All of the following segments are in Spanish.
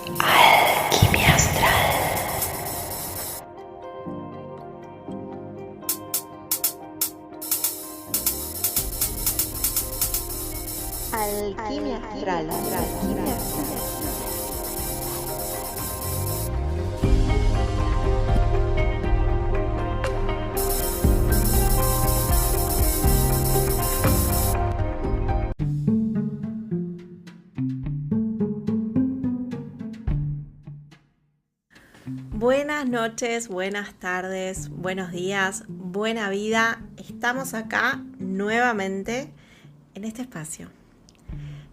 Alquimia Astral. Alquimia Astral. Alquimia Astral. Buenas noches, buenas tardes, buenos días, buena vida. Estamos acá nuevamente en este espacio.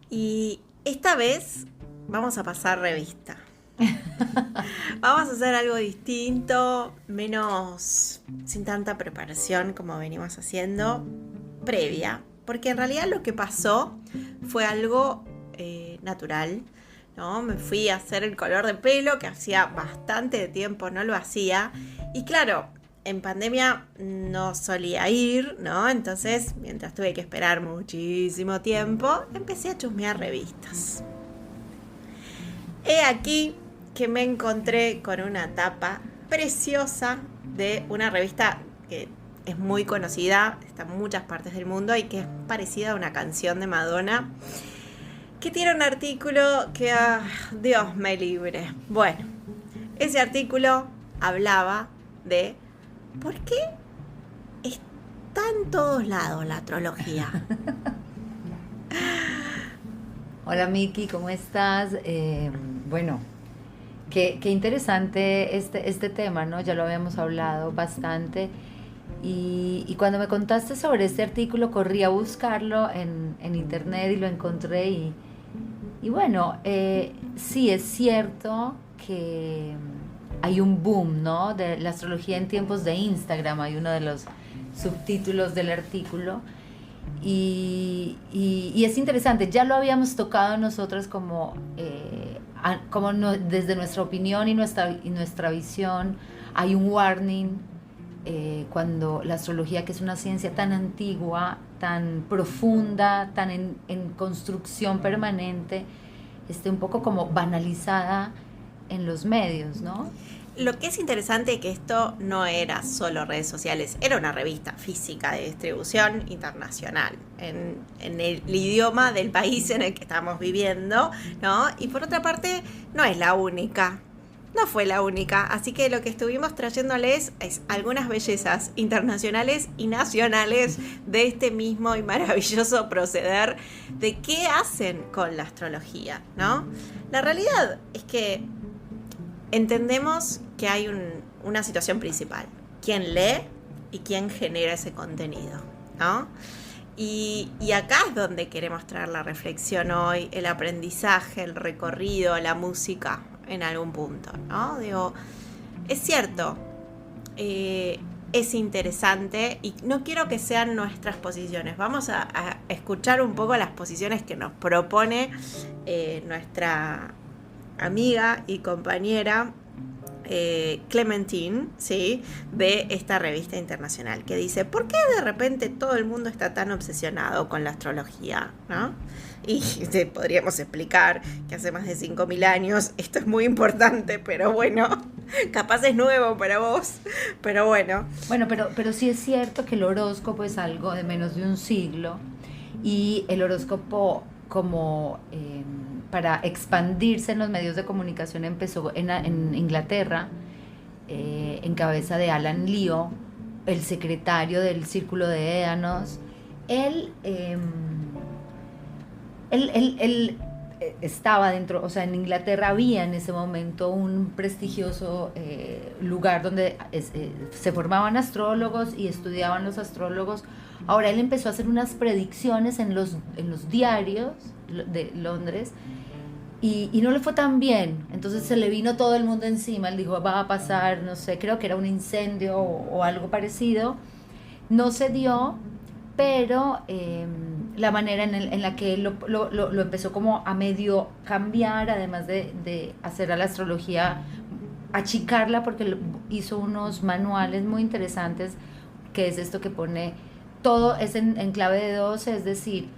Y esta vez vamos a pasar revista. Vamos a hacer algo distinto, menos sin tanta preparación como venimos haciendo, previa. Porque en realidad lo que pasó fue algo natural. ¿No? Me fui a hacer el color de pelo, que hacía bastante tiempo no lo hacía. Y claro, en pandemia no solía ir, ¿no? Entonces, mientras tuve que esperar muchísimo tiempo, empecé a chusmear revistas. He aquí que me encontré con una tapa preciosa de una revista que es muy conocida, está en muchas partes del mundo y que es parecida a una canción de Madonna, que tiene un artículo que, Dios me libre. Bueno, ese artículo hablaba de por qué está en todos lados la astrología. Hola Miki, ¿cómo estás? Bueno, qué interesante este tema, ¿no? Ya lo habíamos hablado bastante. Y cuando me contaste sobre este artículo, corrí a buscarlo en internet y lo encontré. Y bueno, sí es cierto que hay un boom, ¿no? De la astrología en tiempos de Instagram, hay uno de los subtítulos del artículo. Y es interesante, ya lo habíamos tocado nosotros desde nuestra opinión y nuestra visión. Hay un warning cuando la astrología, que es una ciencia tan antigua, tan profunda, tan en construcción permanente, esté un poco como banalizada en los medios, ¿no? Lo que es interesante es que esto no era solo redes sociales, era una revista física de distribución internacional en el idioma del país en el que estamos viviendo, ¿no? Y por otra parte, no es la única. No fue la única, así que lo que estuvimos trayéndoles es algunas bellezas internacionales y nacionales de este mismo y maravilloso proceder de qué hacen con la astrología, ¿no? La realidad es que entendemos que hay una situación principal, quién lee y quién genera ese contenido, ¿no? Y acá es donde queremos traer la reflexión hoy, el aprendizaje, el recorrido, la música en algún punto, ¿no? Digo, es cierto, es interesante y no quiero que sean nuestras posiciones. Vamos a escuchar un poco las posiciones que nos propone nuestra amiga y compañera Clementine, ¿sí? De esta revista internacional, que dice, ¿por qué de repente todo el mundo está tan obsesionado con la astrología, ¿no? Y podríamos explicar que hace más de 5.000 años esto es muy importante, pero bueno, capaz es nuevo para vos, pero bueno. Bueno, pero sí es cierto que el horóscopo es algo de menos de un siglo, y el horóscopo como para expandirse en los medios de comunicación empezó en Inglaterra, en cabeza de Alan Leo, el secretario del Círculo de Éanos. Él estaba dentro, o sea, en Inglaterra había en ese momento un prestigioso lugar donde se formaban astrólogos y estudiaban los astrólogos. Ahora él empezó a hacer unas predicciones en los diarios de Londres y no le fue tan bien. Entonces se le vino todo el mundo encima. Él dijo, va a pasar, no sé, creo que era un incendio o algo parecido. No se dio, pero la manera en la que él lo empezó como a medio cambiar, además de hacer a la astrología, achicarla, porque hizo unos manuales muy interesantes, que es esto que pone, todo es en clave de 12, es decir,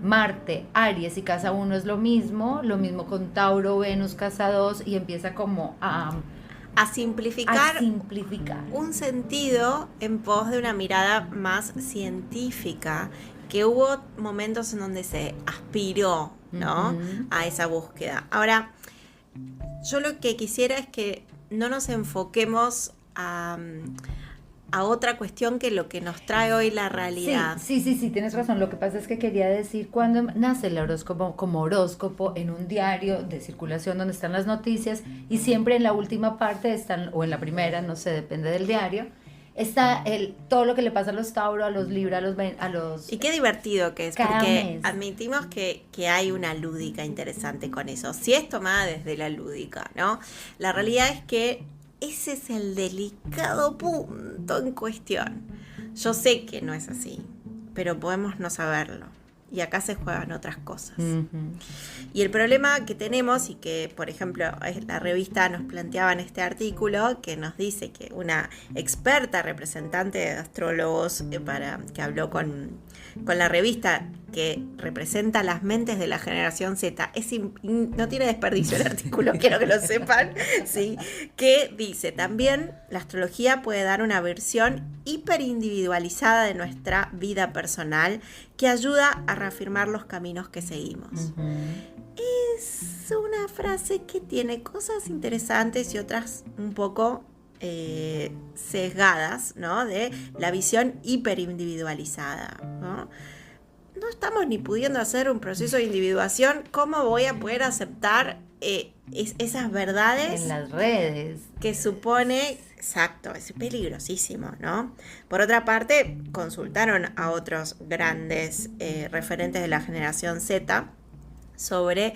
Marte, Aries y casa 1 es lo mismo con Tauro, Venus, casa 2, y empieza como A a simplificar simplificar. un sentido en pos de una mirada más científica, que hubo momentos en donde se aspiró, ¿no? Ujú. A esa búsqueda. Ahora, yo lo que quisiera es que no nos enfoquemos a otra cuestión que lo que nos trae hoy la realidad. Sí, tienes razón. Lo que pasa es que quería decir, cuando nace el horóscopo como horóscopo en un diario de circulación donde están las noticias, y siempre en la última parte están, o en la primera, no sé, depende del diario, está todo lo que le pasa a los Tauro, a los Libra, a los Y qué divertido que es, Cada porque mes. admitimos que hay una lúdica interesante con eso. Si es tomada desde la lúdica, ¿no? La realidad es que ese es el delicado punto en cuestión. Yo sé que no es así, pero podemos no saberlo. Y acá se juegan otras cosas. Ujú. Y el problema que tenemos, y que por ejemplo la revista nos planteaba en este artículo, que nos dice que una experta representante de astrólogos que habló con la revista, que representa las mentes de la generación Z, no tiene desperdicio el artículo, quiero que lo sepan, ¿sí? Que dice también: la astrología puede dar una versión hiperindividualizada de nuestra vida personal que ayuda a reafirmar los caminos que seguimos. Ujú. Es una frase que tiene cosas interesantes y otras un poco sesgadas, ¿no? De la visión hiperindividualizada, ¿no? No estamos ni pudiendo hacer un proceso de individuación. ¿Cómo voy a poder aceptar esas verdades En las redes. que supone? Exacto, es peligrosísimo, ¿no? Por otra parte, consultaron a otros grandes referentes de la generación Z sobre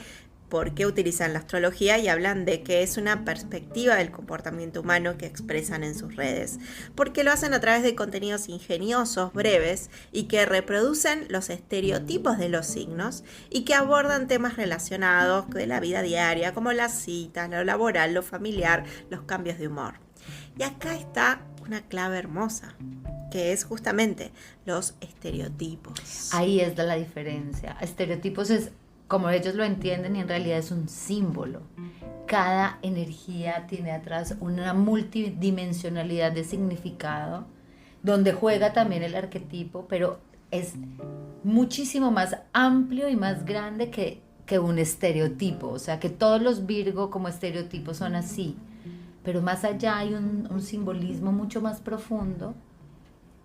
por qué utilizan la astrología, y hablan de que es una perspectiva del comportamiento humano que expresan en sus redes, porque lo hacen a través de contenidos ingeniosos, breves, y que reproducen los estereotipos de los signos y que abordan temas relacionados de la vida diaria, como las citas, lo laboral, lo familiar, los cambios de humor. Y acá está una clave hermosa, que es justamente los estereotipos. Ahí es la diferencia. Estereotipos es como ellos lo entienden, y en realidad es un símbolo. Cada energía tiene atrás una multidimensionalidad de significado, donde juega también el arquetipo, pero es muchísimo más amplio y más grande que un estereotipo. O sea, que todos los Virgo como estereotipos son así, pero más allá hay un simbolismo mucho más profundo,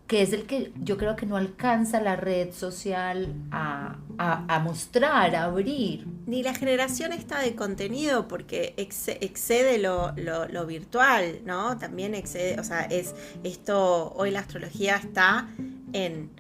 que es el que yo creo que no alcanza la red social a mostrar, a abrir. Ni la generación está de contenido, porque excede lo virtual, ¿no? También excede, o sea, hoy la astrología está en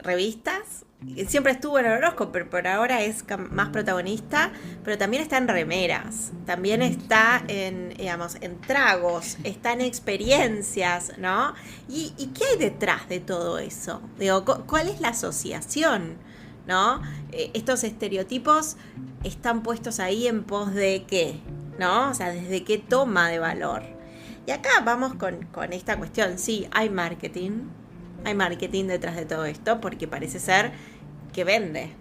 revistas, siempre estuvo en el horóscopo, pero por ahora es más protagonista, pero también está en remeras, también está en tragos, está en experiencias, ¿no? ¿Y qué hay detrás de todo eso? Digo, ¿cuál es la asociación? ¿No? Estos estereotipos están puestos ahí en pos de qué, ¿no? O sea, ¿desde qué toma de valor? Y acá vamos con esta cuestión. Sí, hay marketing detrás de todo esto, porque parece ser que vende.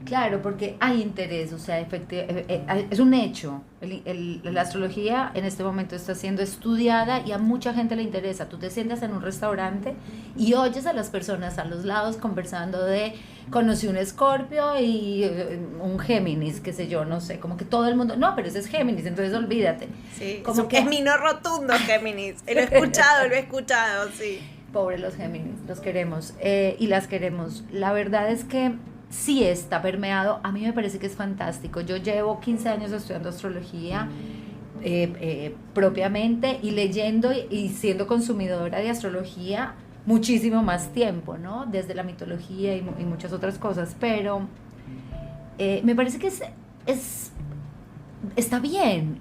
Claro, porque hay interés, o sea, es un hecho. La astrología en este momento está siendo estudiada y a mucha gente le interesa. Tú te sientas en un restaurante y oyes a las personas a los lados conversando de: conocí un Escorpio y un Géminis, qué sé yo, no sé, como que todo el mundo, no, pero ese es Géminis, entonces olvídate. Sí, como que es mi no rotundo Géminis. Lo he escuchado, sí. Pobre los Géminis, los queremos y las queremos. La verdad es que sí está permeado. A mí me parece que es fantástico. Yo llevo 15 años estudiando astrología propiamente, y leyendo y siendo consumidora de astrología muchísimo más tiempo, ¿no? Desde la mitología y muchas otras cosas. Pero me parece que está bien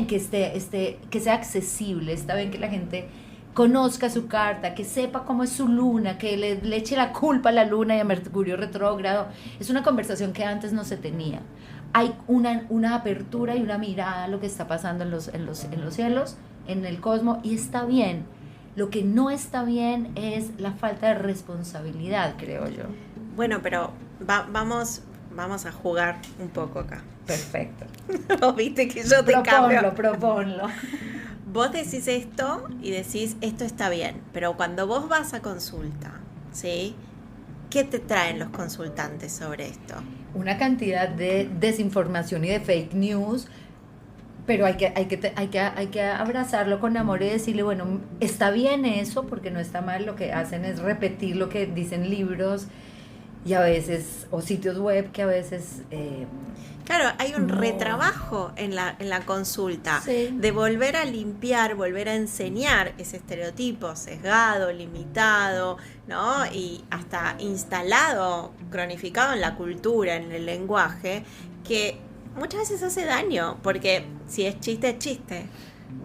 que sea accesible, está bien que la gente conozca su carta, que sepa cómo es su luna, que le eche la culpa a la luna y a Mercurio retrógrado. Es una conversación que antes no se tenía. Hay una apertura y una mirada a lo que está pasando en los cielos, en el cosmos, y está bien. Lo que no está bien es la falta de responsabilidad, creo yo. Bueno, pero vamos a jugar un poco acá. Perfecto. Vos viste que yo te cambio. Proponlo. Vos decís esto y decís esto está bien, pero cuando vos vas a consulta, ¿sí? ¿Qué te traen los consultantes sobre esto? Una cantidad de desinformación y de fake news, pero hay que abrazarlo con amor y decirle, bueno, está bien eso, porque no está mal. Lo que hacen es repetir lo que dicen libros y a veces, o sitios web que a veces... Claro, hay un no. retrabajo en la consulta, Sí. de volver a limpiar, volver a enseñar ese estereotipo sesgado, limitado, ¿no? Y hasta instalado, cronificado en la cultura, en el lenguaje, que muchas veces hace daño, porque si es chiste, es chiste.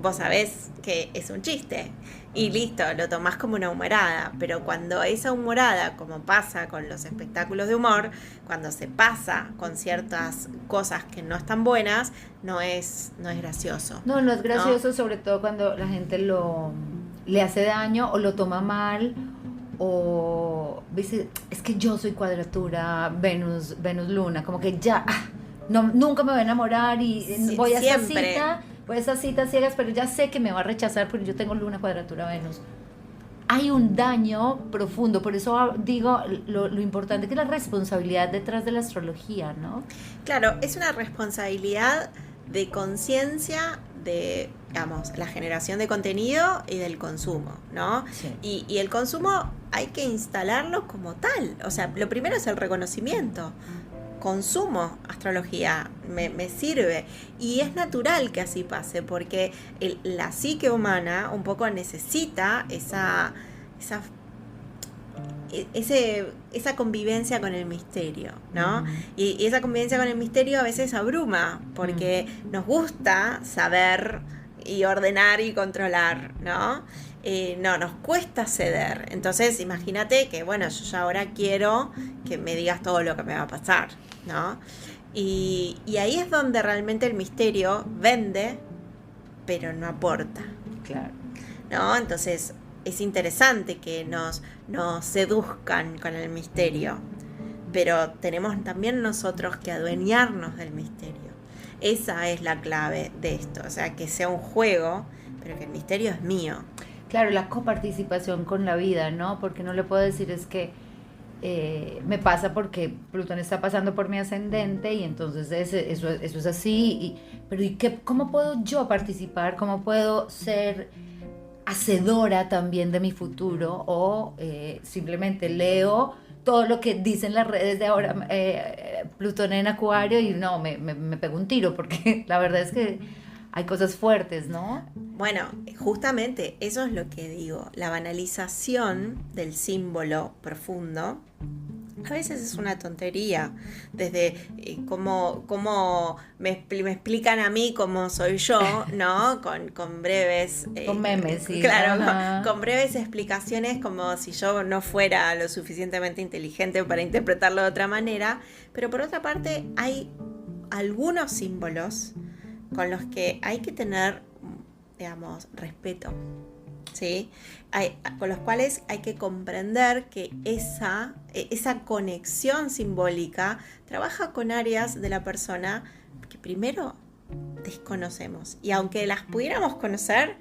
Vos sabés que es un chiste y listo, lo tomás como una humorada, pero cuando esa humorada, como pasa con los espectáculos de humor, cuando se pasa con ciertas cosas que no están buenas, no es gracioso. No es gracioso, sobre todo cuando la gente le hace daño o lo toma mal, o dice, es que yo soy cuadratura Venus Luna, como que ya, no, nunca me voy a enamorar y Sí, voy a siempre. voy a esas citas ciegas, pero ya sé que me va a rechazar porque yo tengo Luna cuadratura Venus. Hay un daño profundo, por eso digo lo importante que es la responsabilidad detrás de la astrología, ¿no? Claro, es una responsabilidad de conciencia de, digamos, la generación de contenido y del consumo, ¿no? Sí. Y el consumo hay que instalarlo como tal. O sea, lo primero es el reconocimiento. Consumo astrología, me sirve. Y es natural que así pase, porque la psique humana un poco necesita esa convivencia con el misterio, ¿no? Y esa convivencia con el misterio a veces abruma, porque nos gusta saber y ordenar y controlar, ¿no? No, nos cuesta ceder. Entonces, imagínate que, bueno, yo ya ahora quiero que me digas todo lo que me va a pasar, ¿no? Y ahí es donde realmente el misterio vende, pero no aporta. Claro. ¿No? Entonces es interesante que nos seduzcan con el misterio, pero tenemos también nosotros que adueñarnos del misterio. Esa es la clave de esto, o sea, que sea un juego, pero que el misterio es mío. Claro, la coparticipación con la vida, ¿no? Porque no le puedo decir es que me pasa porque Plutón está pasando por mi ascendente y entonces eso es así. Pero ¿cómo puedo yo participar? ¿Cómo puedo ser hacedora también de mi futuro? O simplemente leo todo lo que dicen las redes de ahora, Plutón en Acuario, y no, me pego un tiro, porque la verdad es que hay cosas fuertes, ¿no? Bueno, justamente eso es lo que digo, la banalización del símbolo profundo a veces es una tontería, desde cómo me explican a mí cómo soy yo, ¿no? Con breves... con memes, sí. Claro, con breves explicaciones como si yo no fuera lo suficientemente inteligente para interpretarlo de otra manera, pero por otra parte hay algunos símbolos con los que hay que tener, digamos, respeto, ¿sí? Con los cuales hay que comprender que esa conexión simbólica trabaja con áreas de la persona que primero desconocemos. Y aunque las pudiéramos conocer,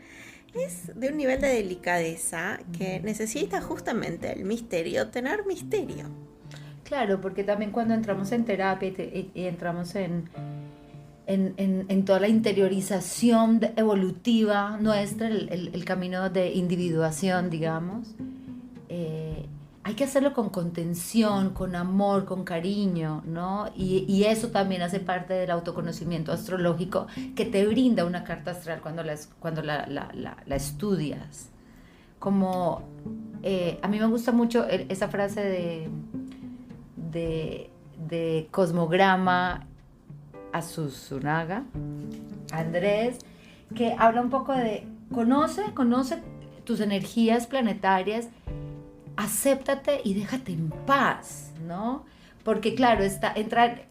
es de un nivel de delicadeza que necesita justamente el misterio, tener misterio. Claro, porque también cuando entramos en terapia y entramos en toda la interiorización evolutiva nuestra, el camino de individuación, digamos, hay que hacerlo con contención, con amor, con cariño, ¿no? Y eso también hace parte del autoconocimiento astrológico que te brinda una carta astral cuando la estudias. Como, a mí me gusta mucho esa frase de Cosmograma Asuzunaga, Andrés, que habla un poco de conoce tus energías planetarias, acéptate y déjate en paz, ¿no? Porque claro,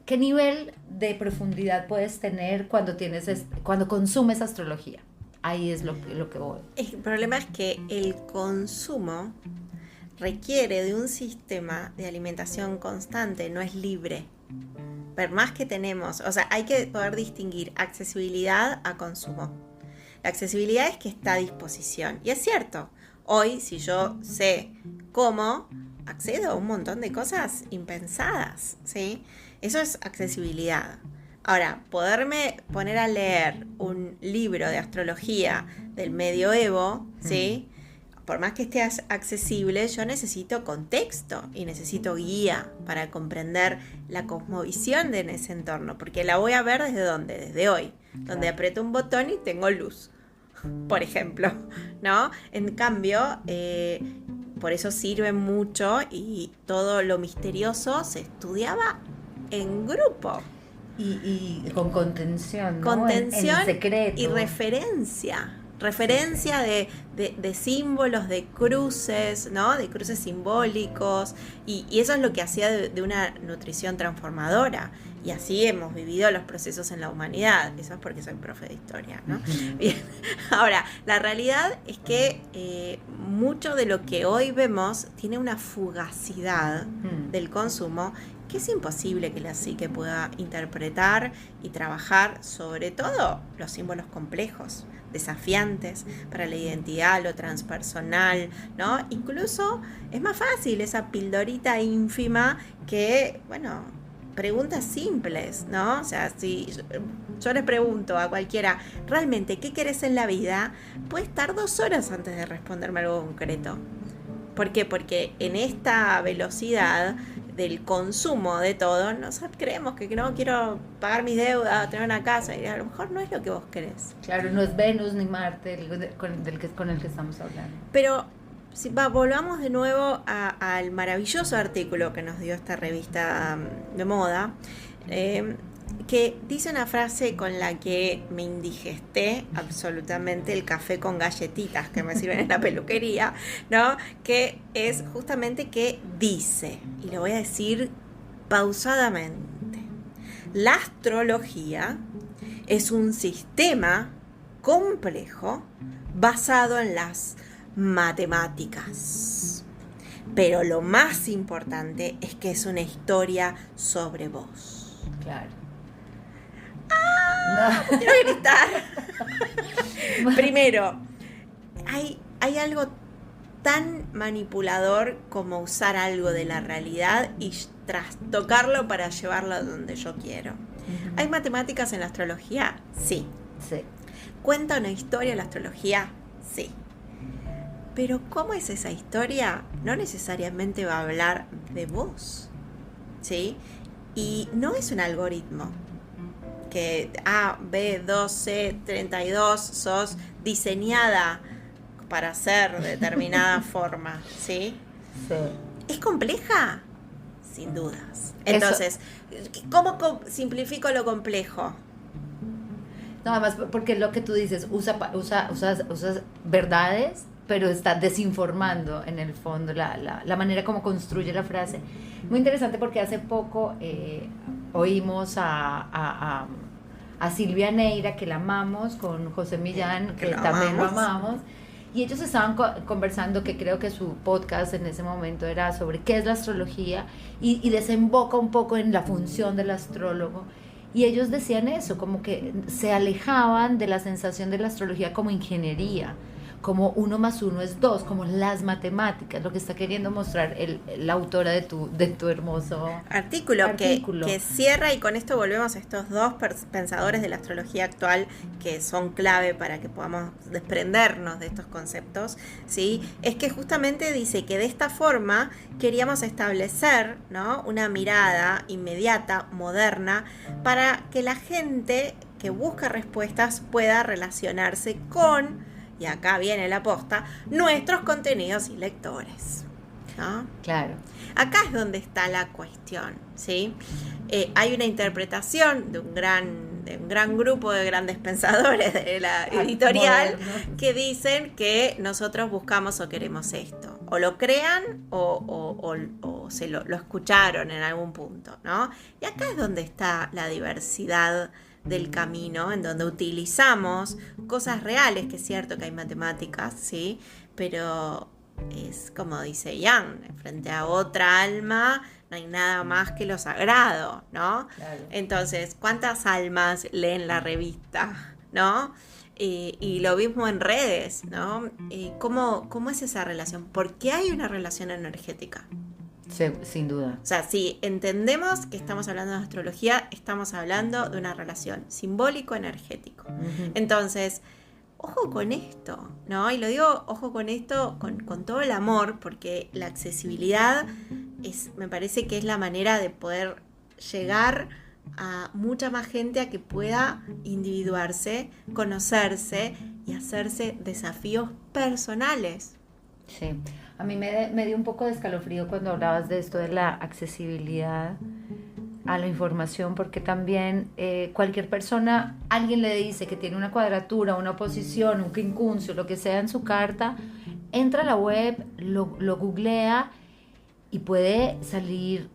¿qué nivel de profundidad puedes tener cuando consumes astrología? Ahí es lo que voy. El problema es que el consumo requiere de un sistema de alimentación constante, no es libre. Por más que tenemos, o sea, hay que poder distinguir accesibilidad a consumo. La accesibilidad es que está a disposición. Y es cierto, hoy si yo sé cómo, accedo a un montón de cosas impensadas, ¿sí? Eso es accesibilidad. Ahora, poderme poner a leer un libro de astrología del medioevo, ¿sí? Por más que esté accesible, yo necesito contexto y necesito guía para comprender la cosmovisión de ese entorno, porque la voy a ver desde dónde, desde hoy, donde aprieto un botón y tengo luz, por ejemplo, ¿no? En cambio, por eso sirve mucho y todo lo misterioso se estudiaba en grupo. Y con contención, ¿no? Contención en secreto. Y referencia de símbolos, de cruces, ¿no? De cruces simbólicos, y eso es lo que hacía de una nutrición transformadora, y así hemos vivido los procesos en la humanidad. Eso es porque soy profe de historia, ¿no? Bien. Ahora, la realidad es que mucho de lo que hoy vemos tiene una fugacidad del consumo que es imposible que la psique pueda interpretar y trabajar, sobre todo los símbolos complejos, desafiantes para la identidad, lo transpersonal, ¿no? Incluso es más fácil esa pildorita ínfima que, bueno, preguntas simples, ¿no? O sea, si yo les pregunto a cualquiera, ¿realmente qué querés en la vida? Puede estar 2 horas antes de responderme algo concreto. ¿Por qué? Porque en esta velocidad del consumo de todo, creemos que no quiero pagar mis deudas, tener una casa, y a lo mejor no es lo que vos querés. Claro, no es Venus ni Marte con el que estamos hablando. Pero volvamos de nuevo al maravilloso artículo que nos dio esta revista de moda, que dice una frase con la que me indigesté absolutamente el café con galletitas que me sirven en la peluquería, ¿no? Que es justamente que dice, y lo voy a decir pausadamente: la astrología es un sistema complejo basado en las matemáticas, pero lo más importante es que es una historia sobre vos. Claro. No. Quiero gritar. Primero, hay algo tan manipulador como usar algo de la realidad y trastocarlo para llevarlo a donde yo quiero. Uh-huh. ¿Hay matemáticas en la astrología? Sí. ¿Cuenta una historia la astrología? Sí. Pero ¿cómo es esa historia? No necesariamente va a hablar de vos, ¿sí? Y no es un algoritmo que A, B, 2, C, 32 sos diseñada para ser de determinada forma, ¿sí? Sí. ¿Es compleja? Sin dudas. Entonces, ¿cómo simplifico lo complejo? No, además, porque lo que tú dices, usas verdades, pero está desinformando en el fondo la manera como construye la frase. Muy interesante, porque hace poco oímos a Silvia Neira, que la amamos, con José Millán, que también lo amamos, y ellos estaban conversando, que creo que su podcast en ese momento era sobre qué es la astrología, y desemboca un poco en la función del astrólogo. Y ellos decían eso, como que se alejaban de la sensación de la astrología como ingeniería, como 1 más 1 es 2, como las matemáticas, lo que está queriendo mostrar la autora de tu hermoso artículo. Que cierra, y con esto volvemos a estos 2 pensadores de la astrología actual que son clave para que podamos desprendernos de estos conceptos, ¿sí? Es que justamente dice que de esta forma queríamos establecer, ¿no?, una mirada inmediata, moderna, para que la gente que busca respuestas pueda relacionarse con, y acá viene la posta, nuestros contenidos y lectores, ¿no? Claro. Acá es donde está la cuestión, ¿sí? Hay una interpretación de un gran grupo de grandes pensadores de la editorial que dicen que nosotros buscamos o queremos esto. O lo crean o se lo escucharon en algún punto, ¿no? Y acá es donde está la diversidad del camino, en donde utilizamos cosas reales, que es cierto que hay matemáticas, ¿sí? Pero es como dice Yang, frente a otra alma no hay nada más que lo sagrado, ¿no? Claro. Entonces, ¿cuántas almas leen la revista, ¿no? Y lo mismo en redes, ¿no? ¿Cómo es esa relación? ¿Por qué hay una relación energética? Sin duda. O sea, si entendemos que estamos hablando de astrología, estamos hablando de una relación simbólico-energético. Ujú. Entonces, ojo con esto, ¿no? Y lo digo, ojo con esto, con todo el amor, porque la accesibilidad me parece que es la manera de poder llegar a mucha más gente a que pueda individuarse, conocerse y hacerse desafíos personales. Sí, a mí me dio un poco de escalofrío cuando hablabas de esto de la accesibilidad a la información, porque también cualquier persona, alguien le dice que tiene una cuadratura, una oposición, un quincuncio, lo que sea en su carta, entra a la web, lo googlea y puede salir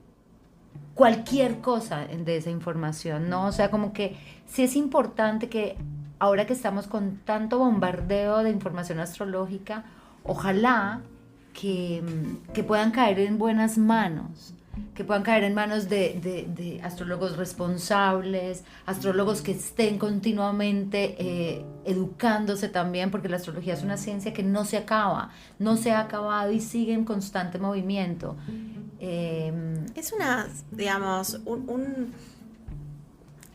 cualquier cosa de esa información, ¿no? O sea, como que sí es importante que ahora que estamos con tanto bombardeo de información astrológica, ojalá que puedan caer en buenas manos, que puedan caer en manos de astrólogos responsables, astrólogos que estén continuamente educándose también, porque la astrología es una ciencia que no se acaba, no se ha acabado y sigue en constante movimiento. Es digamos, un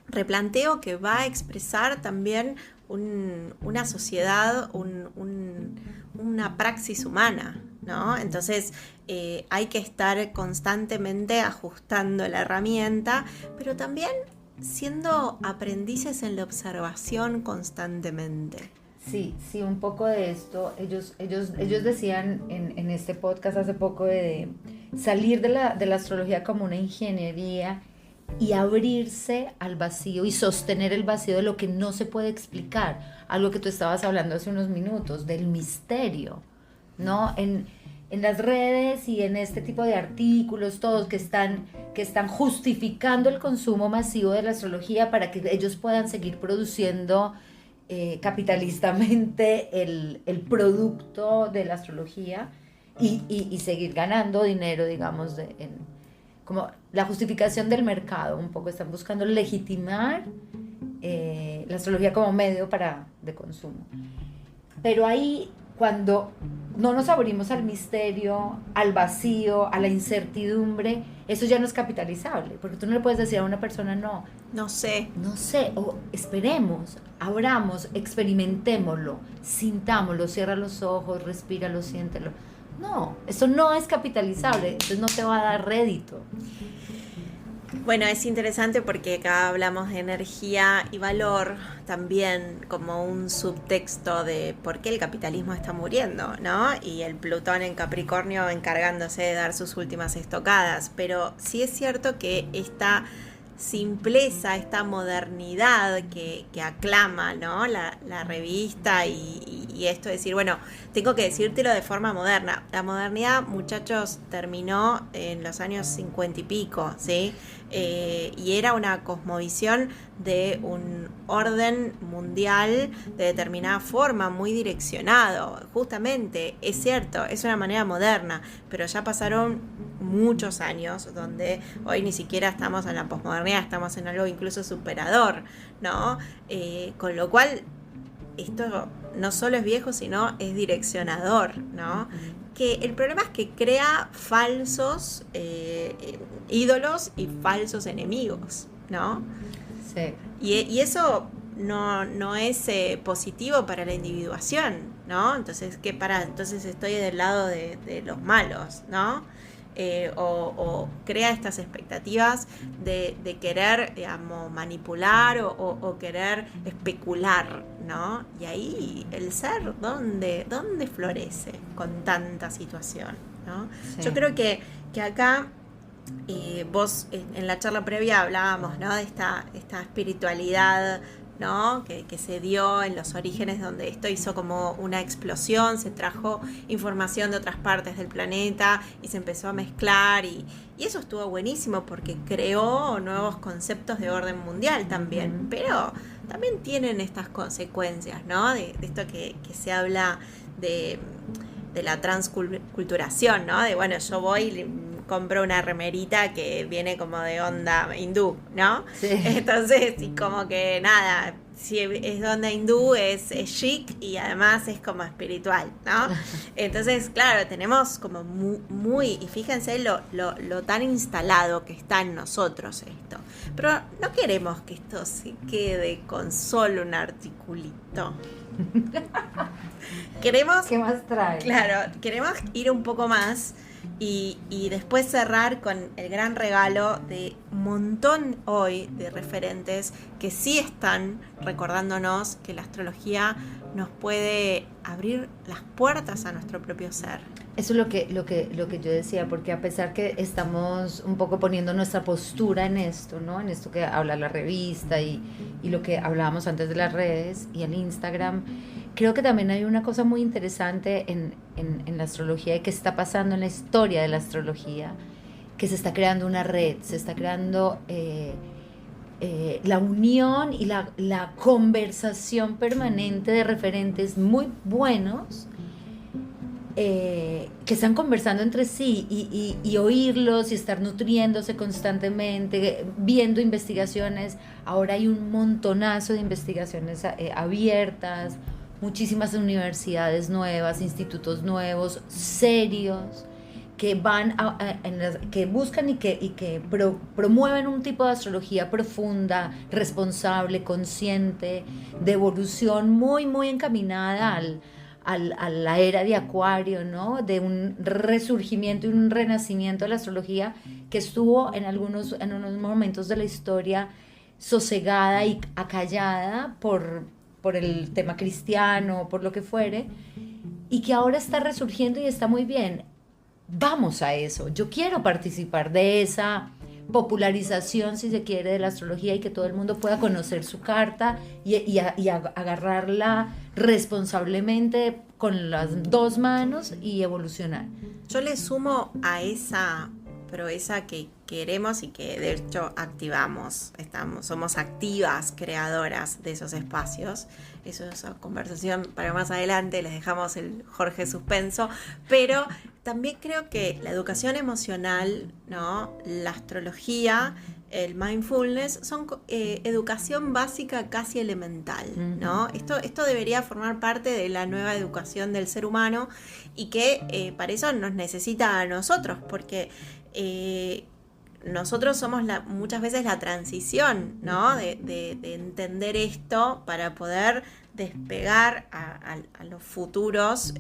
replanteo que va a expresar también una sociedad, una praxis humana, ¿no? Entonces hay que estar constantemente ajustando la herramienta, pero también siendo aprendices en la observación constantemente. Sí, un poco de esto. Ellos decían en este podcast hace poco de salir de la astrología como una ingeniería y abrirse al vacío y sostener el vacío de lo que no se puede explicar. Algo que tú estabas hablando hace unos minutos, del misterio, ¿no? En las redes y en este tipo de artículos, todos que están justificando el consumo masivo de la astrología para que ellos puedan seguir produciendo capitalistamente el producto de la astrología y seguir ganando dinero, digamos, como la justificación del mercado. Un poco están buscando legitimar la astrología como medio de consumo. Pero ahí, cuando no nos abrimos al misterio, al vacío, a la incertidumbre, eso ya no es capitalizable, porque tú no le puedes decir a una persona no sé, o esperemos, abramos, experimentémoslo, sintámoslo, cierra los ojos, respíralo, siéntelo. No, eso no es capitalizable, entonces no te va a dar rédito. Bueno, es interesante porque acá hablamos de energía y valor también como un subtexto de por qué el capitalismo está muriendo, ¿no? Y el Plutón en Capricornio encargándose de dar sus últimas estocadas. Pero sí es cierto que esta simpleza, esta modernidad que aclama, ¿no? la revista y esto de decir, bueno, tengo que decírtelo de forma moderna. La modernidad, muchachos, terminó en los años 50 y pico, ¿sí? Y era una cosmovisión de un orden mundial de determinada forma, muy direccionado. Justamente, es cierto, es una manera moderna, pero ya pasaron muchos años donde hoy ni siquiera estamos en la posmodernidad, estamos en algo incluso superador, ¿no? Con lo cual, esto no solo es viejo, sino es direccionador, ¿no? Que el problema es que crea falsos ídolos y falsos enemigos, ¿no? Sí. Y eso no es positivo para la individuación, ¿no? Entonces, entonces estoy del lado de los malos, ¿no? O crea estas expectativas de querer, digamos, manipular o querer especular, ¿no? Y ahí el ser, ¿dónde florece con tanta situación, ¿no? Sí. Yo creo que acá vos en la charla previa hablábamos, ¿no? De esta espiritualidad, ¿no? Que se dio en los orígenes, donde esto hizo como una explosión, se trajo información de otras partes del planeta y se empezó a mezclar y eso estuvo buenísimo porque creó nuevos conceptos de orden mundial también, pero también tienen estas consecuencias, ¿no? De esto que se habla de de la transculturación, ¿no? De bueno, yo voy y compro una remerita que viene como de onda hindú, ¿no? Sí. Entonces, y como que nada, si es de onda hindú es chic y además es como espiritual, ¿no? Entonces, claro, tenemos como muy y fíjense lo tan instalado que está en nosotros esto. Pero no queremos que esto se quede con solo un articulito. Queremos, ¿Qué más trae? claro, queremos ir un poco más y después cerrar con el gran regalo de un montón hoy de referentes que sí están recordándonos que la astrología nos puede abrir las puertas a nuestro propio ser. Eso es lo que yo decía, porque a pesar que estamos un poco poniendo nuestra postura en esto, ¿no? En esto que habla la revista y lo que hablábamos antes de las redes y el Instagram, creo que también hay una cosa muy interesante en la astrología y que está pasando en la historia de la astrología, que se está creando una red, se está creando la unión y la conversación permanente de referentes muy buenos que están conversando entre sí y oírlos y estar nutriéndose constantemente, viendo investigaciones. Ahora hay un montonazo de investigaciones abiertas, muchísimas universidades nuevas, institutos nuevos, serios, que van que buscan y que promueven un tipo de astrología profunda, responsable, consciente, de evolución muy, muy encaminada a la era de Acuario, ¿no? De un resurgimiento y un renacimiento de la astrología que estuvo en unos momentos de la historia sosegada y acallada por el tema cristiano, por lo que fuere, y que ahora está resurgiendo y está muy bien. Vamos a eso. Yo quiero participar de esa popularización, si se quiere, de la astrología y que todo el mundo pueda conocer su carta y agarrarla responsablemente con las dos manos y evolucionar. Yo le sumo a esa proeza que queremos y que de hecho activamos. Somos activas creadoras de esos espacios. Eso es una conversación para más adelante, les dejamos el Jorge suspenso, pero también creo que la educación emocional, ¿no? La astrología, el mindfulness son educación básica casi elemental, ¿no? Esto debería formar parte de la nueva educación del ser humano y que para eso nos necesita a nosotros, porque nosotros somos muchas veces la transición, ¿no? De entender esto para poder despegar a los futuros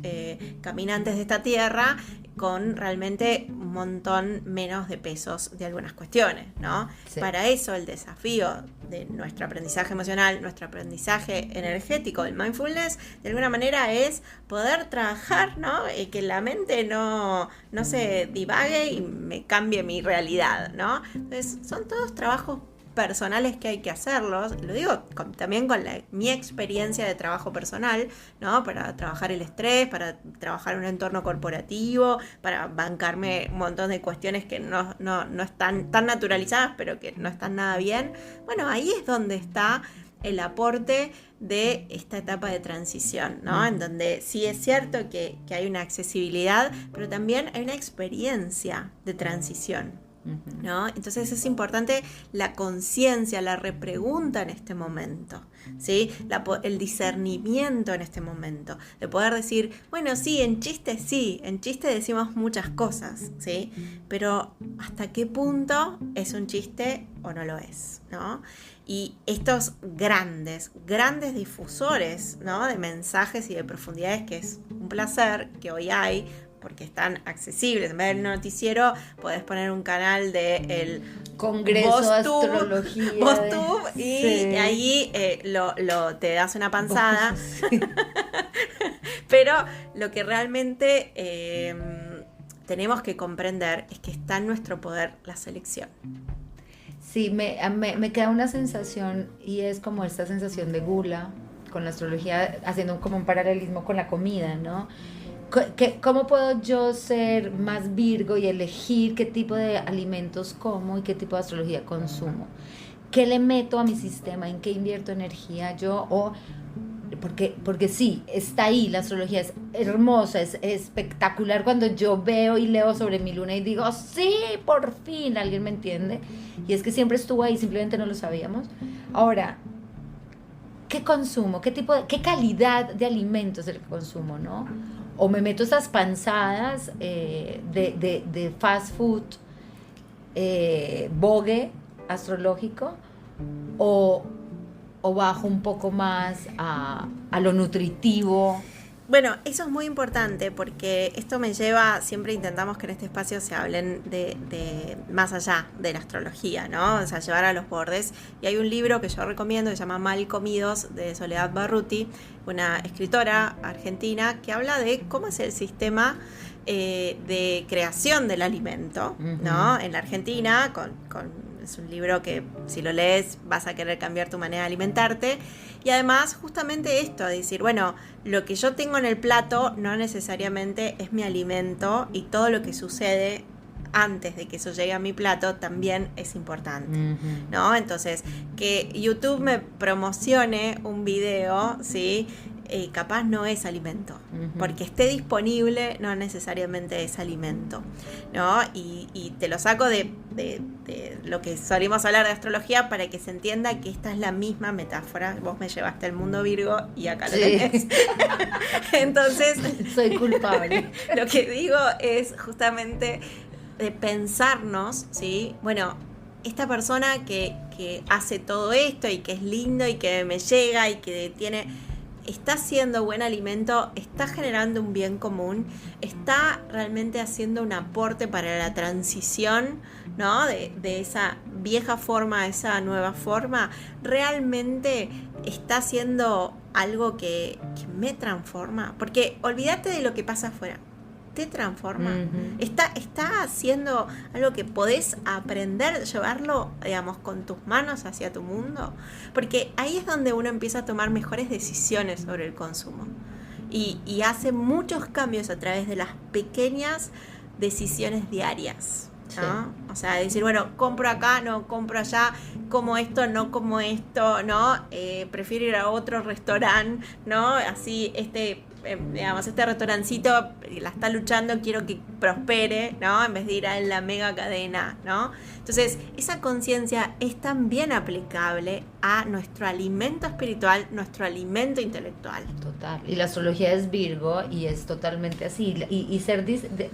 caminantes de esta tierra con realmente un montón menos de pesos de algunas cuestiones, ¿no? Sí. Para eso el desafío de nuestro aprendizaje emocional, nuestro aprendizaje energético, el mindfulness, de alguna manera es poder trabajar, ¿no? Que la mente no se divague y me cambie mi realidad, ¿no? Entonces son todos trabajos personales que hay que hacerlos, lo digo también con mi experiencia de trabajo personal, ¿no? Para trabajar el estrés, para trabajar un entorno corporativo, para bancarme un montón de cuestiones que no están tan naturalizadas, pero que no están nada bien. Bueno, ahí es donde está el aporte de esta etapa de transición, ¿no? En donde sí es cierto que hay una accesibilidad, pero también hay una experiencia de transición, ¿no? Entonces es importante la conciencia, la repregunta en este momento, ¿sí? El discernimiento en este momento, de poder decir, bueno, sí, en chiste decimos muchas cosas, ¿sí? Pero ¿hasta qué punto es un chiste o no lo es, ¿no? Y estos grandes difusores, ¿no? De mensajes y de profundidades, que es un placer que hoy hay, porque están accesibles. En vez del noticiero podés poner un canal del Congreso de Astrología VozTube y ahí te das una panzada. Sí. Pero lo que realmente tenemos que comprender es que está en nuestro poder la selección. Sí, me queda una sensación, y es como esta sensación de gula con la astrología, haciendo como un paralelismo con la comida, ¿no? ¿Cómo puedo yo ser más Virgo y elegir qué tipo de alimentos como y qué tipo de astrología consumo? ¿Qué le meto a mi sistema? ¿En qué invierto energía yo? O porque sí, está ahí, la astrología es hermosa, es espectacular cuando yo veo y leo sobre mi luna y digo, sí, por fin alguien me entiende. Y es que siempre estuvo ahí, simplemente no lo sabíamos. Ahora, ¿qué consumo? ¿Qué calidad de alimentos es el que consumo, no? O me meto esas panzadas de fast food, vogue astrológico, o bajo un poco más a lo nutritivo. Bueno, eso es muy importante porque esto me lleva, siempre intentamos que en este espacio se hablen de más allá de la astrología, ¿no? O sea, llevar a los bordes. Y hay un libro que yo recomiendo que se llama Mal Comidos, de Soledad Barruti, una escritora argentina que habla de cómo es el sistema de creación del alimento, ¿no? En la Argentina, es un libro que si lo lees vas a querer cambiar tu manera de alimentarte. Y además justamente esto, de decir, bueno, lo que yo tengo en el plato no necesariamente es mi alimento y todo lo que sucede antes de que eso llegue a mi plato también es importante, ¿no? Entonces, que YouTube me promocione un video, ¿sí? Capaz no es alimento, porque esté disponible no necesariamente es alimento, ¿no? Y te lo saco de lo que solemos hablar de astrología para que se entienda que esta es la misma metáfora. Vos me llevaste al mundo Virgo y acá lo tenés. Entonces, soy culpable. Lo que digo es justamente de pensarnos, ¿sí? Bueno, esta persona que hace todo esto y que es lindo y que me llega y que está haciendo buen alimento, está generando un bien común, está realmente haciendo un aporte para la transición, ¿no? De esa vieja forma a esa nueva forma, realmente está haciendo algo que me transforma, porque olvídate de lo que pasa afuera, te transforma. Está haciendo algo que podés aprender, llevarlo, digamos, con tus manos hacia tu mundo, porque ahí es donde uno empieza a tomar mejores decisiones sobre el consumo y hace muchos cambios a través de las pequeñas decisiones diarias, ¿no? Sí. O sea, decir, bueno, compro acá, no compro allá, como esto, no como esto, ¿no? Prefiero ir a otro restaurante, ¿no? Así, digamos, este restaurancito la está luchando, quiero que prospere, ¿no? En vez de ir a la mega cadena, ¿no? Entonces, esa conciencia es también aplicable a nuestro alimento espiritual, nuestro alimento intelectual. Total. Y la astrología es Virgo y es totalmente así. Y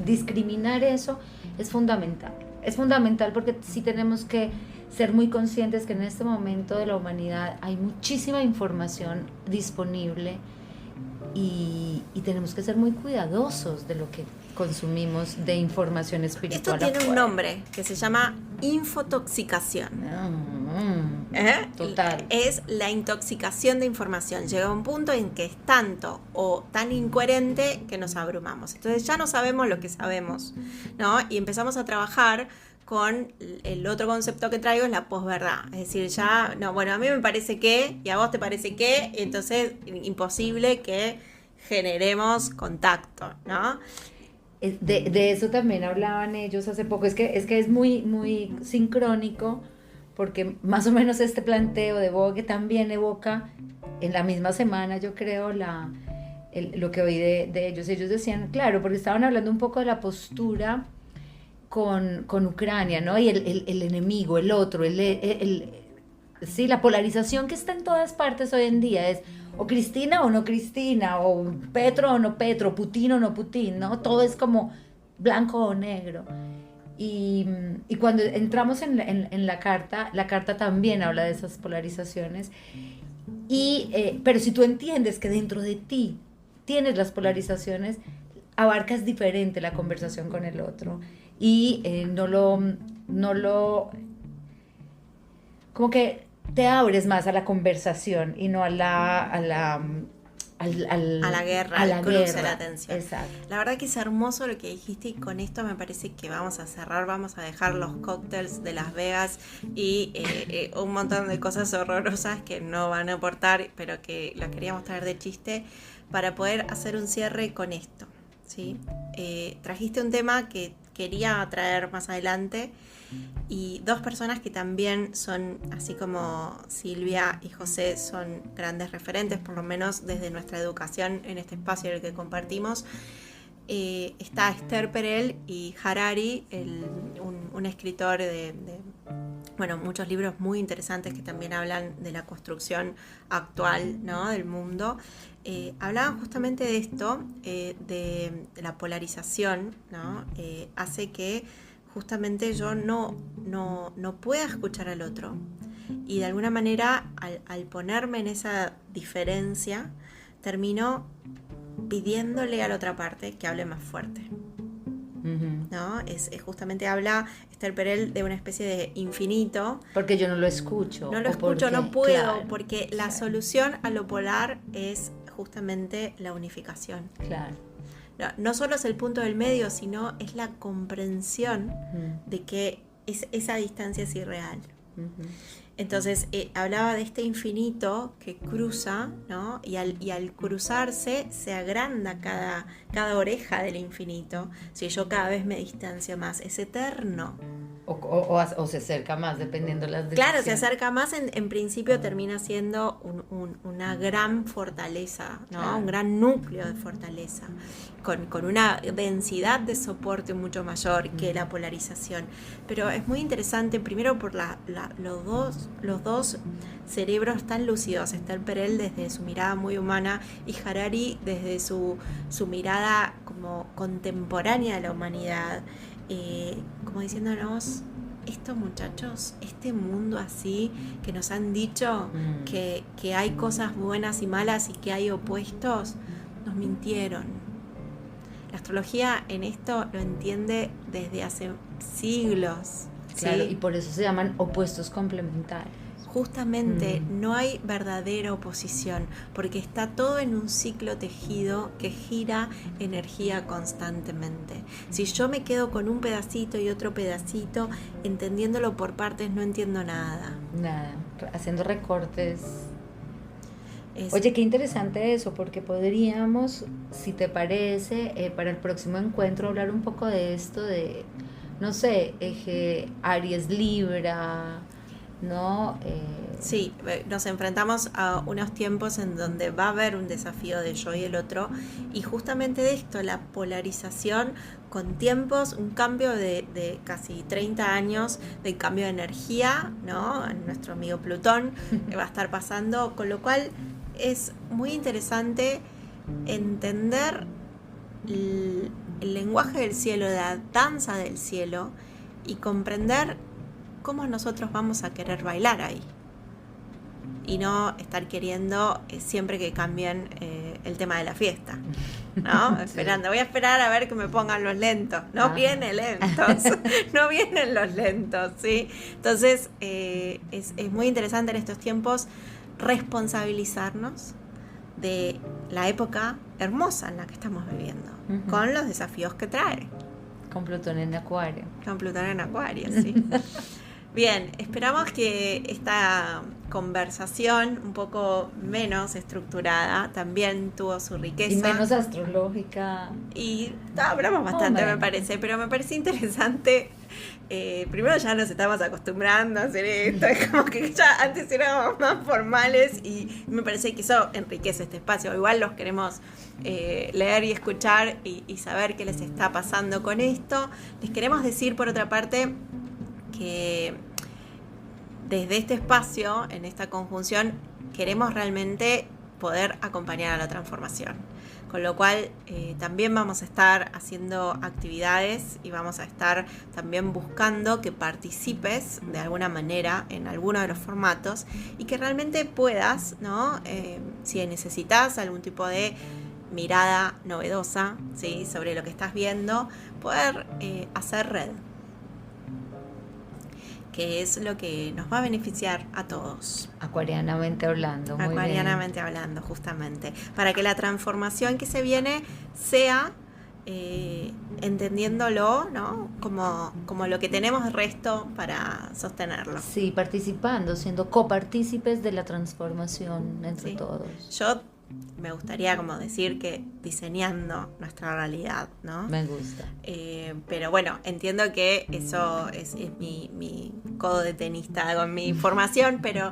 discriminar eso es fundamental. Es fundamental porque sí tenemos que ser muy conscientes que en este momento de la humanidad hay muchísima información disponible y tenemos que ser muy cuidadosos de lo que consumimos de información espiritual. Esto tiene un nombre que se llama infotoxicación. Total. Es la intoxicación de información. Llega un punto en que es tanto o tan incoherente que nos abrumamos. Entonces ya no sabemos lo que sabemos, ¿no? Y empezamos a trabajar con el otro concepto que traigo, es la posverdad. Es decir, ya, no, bueno, a mí me parece que, y a vos te parece que, entonces imposible que generemos contacto, ¿no? De eso también hablaban ellos hace poco. Es que es muy, muy sincrónico, porque más o menos este planteo de Vogue también evoca en la misma semana, yo creo, lo que oí de ellos. Ellos decían, claro, porque estaban hablando un poco de la postura con Ucrania, ¿no? Y el enemigo, el otro, sí, la polarización que está en todas partes hoy en día es o Cristina o no Cristina, o Petro o no Petro, Putin o no Putin, ¿no? Todo es como blanco o negro. Y cuando entramos en la carta también habla de esas polarizaciones. Pero si tú entiendes que dentro de ti tienes las polarizaciones, abarcas diferente la conversación con el otro. Y no lo como que te abres más a la conversación y no a la guerra, al cruce de la tensión. Exacto. La verdad que es hermoso lo que dijiste y con esto me parece que vamos a cerrar, vamos a dejar los cócteles de Las Vegas y un montón de cosas horrorosas que no van a aportar, pero que las queríamos traer de chiste para poder hacer un cierre con esto, ¿sí? Trajiste un tema que quería traer más adelante, y dos personas que también son, así como Silvia y José, son grandes referentes, por lo menos desde nuestra educación en este espacio en el que compartimos. Está Esther Perel y Harari, un escritor de muchos libros muy interesantes que también hablan de la construcción actual, ¿no?, del mundo. Hablaban justamente de esto, de la polarización, ¿no? Hace que justamente yo no pueda escuchar al otro. Y de alguna manera, al ponerme en esa diferencia, termino pidiéndole a la otra parte que hable más fuerte. ¿No? Es justamente habla Esther Perel de una especie de infinito. Porque yo no lo escucho. No lo escucho, no puedo, claro, porque la solución a lo polar es justamente la unificación. Claro. No solo es el punto del medio, sino es la comprensión de que esa distancia es irreal. Entonces hablaba de este infinito que cruza, ¿no? Y al cruzarse se agranda cada oreja del infinito. Si yo cada vez me distancio más, es eterno. O se acerca más, dependiendo de las decisiones. Claro, se acerca más, en principio termina siendo una gran fortaleza, ¿no? Claro. Un gran núcleo de fortaleza, con una densidad de soporte mucho mayor que la polarización. Pero es muy interesante, primero por los dos cerebros tan lúcidos, Esther Perel desde su mirada muy humana y Harari desde su mirada como contemporánea de la humanidad. Como diciéndonos, estos muchachos, este mundo así que nos han dicho que hay cosas buenas y malas y que hay opuestos, nos mintieron. La astrología en esto lo entiende desde hace siglos. Claro, ¿sí? y por eso se llaman opuestos complementarios. Justamente no hay verdadera oposición, porque está todo en un ciclo tejido que gira energía constantemente. Si yo me quedo con un pedacito y otro pedacito, entendiéndolo por partes, no entiendo nada. Nada, haciendo recortes. Oye, qué interesante eso, porque podríamos, si te parece, para el próximo encuentro hablar un poco de esto de, no sé, eje Aries Libra, ¿no? Sí, nos enfrentamos a unos tiempos en donde va a haber un desafío de yo y el otro, y justamente de esto, la polarización con tiempos, un cambio de casi 30 años de cambio de energía, ¿no? Nuestro amigo Plutón va a estar pasando, con lo cual es muy interesante entender el lenguaje del cielo, la danza del cielo, y comprender cómo nosotros vamos a querer bailar ahí. Y no estar queriendo siempre que cambien el tema de la fiesta, ¿no? Esperando, voy a esperar a ver que me pongan los lentos. No vienen lentos, no vienen los lentos, ¿sí? Entonces, es muy interesante en estos tiempos responsabilizarnos de la época hermosa en la que estamos viviendo, con los desafíos que trae. Con Plutón en Acuario. Con Plutón en Acuario, sí. Bien, esperamos que esta conversación un poco menos estructurada también tuvo su riqueza. Y menos astrológica. Y hablamos bastante, me parece, pero me parece interesante. Primero ya nos estamos acostumbrando a hacer esto, es como que ya antes éramos más formales y me parece que eso enriquece este espacio. Igual los queremos leer y escuchar y saber qué les está pasando con esto. Les queremos decir, por otra parte, que desde este espacio, en esta conjunción, queremos realmente poder acompañar a la transformación. Con lo cual también vamos a estar haciendo actividades y vamos a estar también buscando que participes de alguna manera en alguno de los formatos y que realmente puedas, ¿no? Si necesitas algún tipo de mirada novedosa, ¿sí?, sobre lo que estás viendo, poder hacer red, que es lo que nos va a beneficiar a todos. Acuarianamente hablando. Muy Acuarianamente bien. hablando, justamente. Para que la transformación que se viene sea entendiéndolo, ¿no? Como lo que tenemos de resto para sostenerlo. Sí, participando, siendo copartícipes de la transformación entre todos. Yo me gustaría como decir que diseñando nuestra realidad, ¿no? Me gusta. Pero bueno, entiendo que eso es mi codo de tenista con mi formación, pero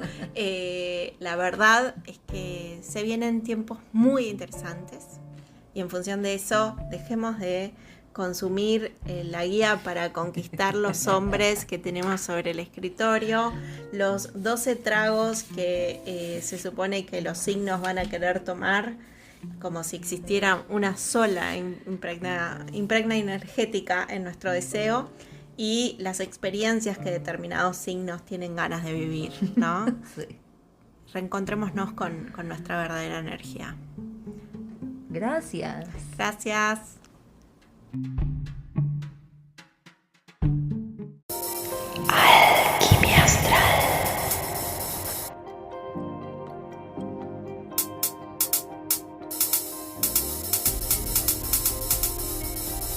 la verdad es que se vienen tiempos muy interesantes y en función de eso dejemos de consumir la guía para conquistar los hombres que tenemos sobre el escritorio, los 12 tragos que se supone que los signos van a querer tomar, como si existiera una sola impregna energética en nuestro deseo, y las experiencias que determinados signos tienen ganas de vivir, ¿no? Sí. Reencontrémonos con nuestra verdadera energía. Gracias. Gracias. Alquimia astral.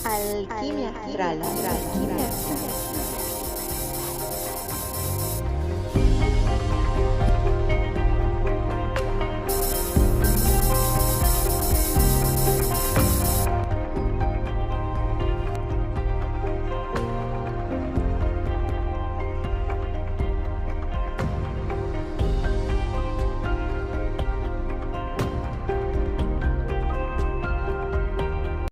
Alquimia astral. Alquimia astral.